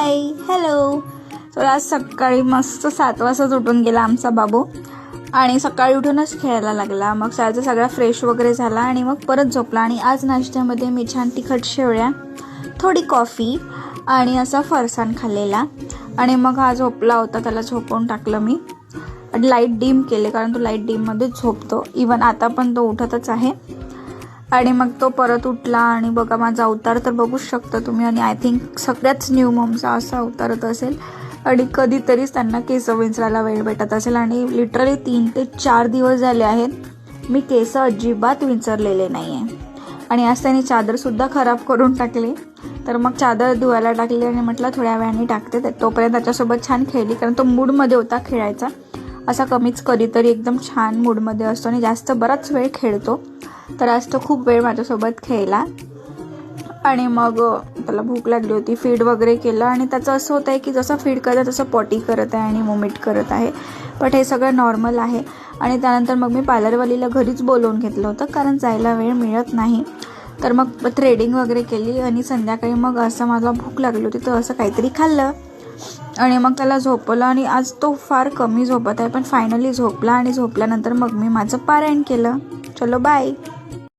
Hi hello. तर आज सकाळी मस्त 7 वाजता उठून गेला आमचा बाबू आणि सकाळी उठूनच खेळायला लागला. मग सगळा फ्रेश वगैरे झाला आणि मग परत झोपला. आणि आज नाश्त्यामध्ये मी छान तिखट शेवळ्या, थोडी कॉफी आणि असा फरसाण खाल्लेला. आणि मग हा झोपला होता, त्याला झोपवून टाकलं मी आणि लाईट डीम केले, कारण तो लाईट डीममध्ये झोपतो. इवन आता पण तो उठतच आहे. आणि मग तो परत उठला आणि बघा माझा अवतार तर बघू शकता तुम्ही. आणि आय थिंक सगळ्याच न्यू मॉमचा असा अवतारच असेल. आणि कधीतरीच त्यांना केस विंचरायला वेळ भेटत असेल. आणि लिटरली 3 ते 4 दिवस झाले आहेत मी केस अजिबात विंचरलेले नाही आहे. आणि आज त्यांनी चादरसुद्धा खराब करून टाकली. तर मग चादर धुवायला टाकली आणि म्हटलं थोड्या वेळाने टाकते. तोपर्यंत त्याच्यासोबत छान खेळली, कारण तो मूडमध्ये होता खेळायचा. असा कमीच कधीतरी एकदम छान मूडमध्ये असतो आणि जास्त बराच वेळ खेळतो. तर आज तो खूप वेळ माझ्यासोबत खेळला. आणि मग त्याला भूक लागली होती, फीड वगैरे केलं. आणि त्याचं असं होतं आहे की जसं फीड करत तसं पॉटी करत आहे आणि वॉमिट करत आहे, बट हे सगळं नॉर्मल आहे. आणि त्यानंतर मग मी पार्लरवालीला घरीच बोलवून घेतलं होतं, कारण जायला वेळ मिळत नाही. तर मग थ्रेडिंग वगैरे केली आणि संध्याकाळी मग असं मला भूक लागली होती तर असं काहीतरी खाल्लं आणि मग त्याला झोपवलं. आणि आज तो फार कमी झोपत आहे, पण फायनली झोपला. आणि झोपल्यानंतर मग मी माझं पारायण केलं. चलो बाय.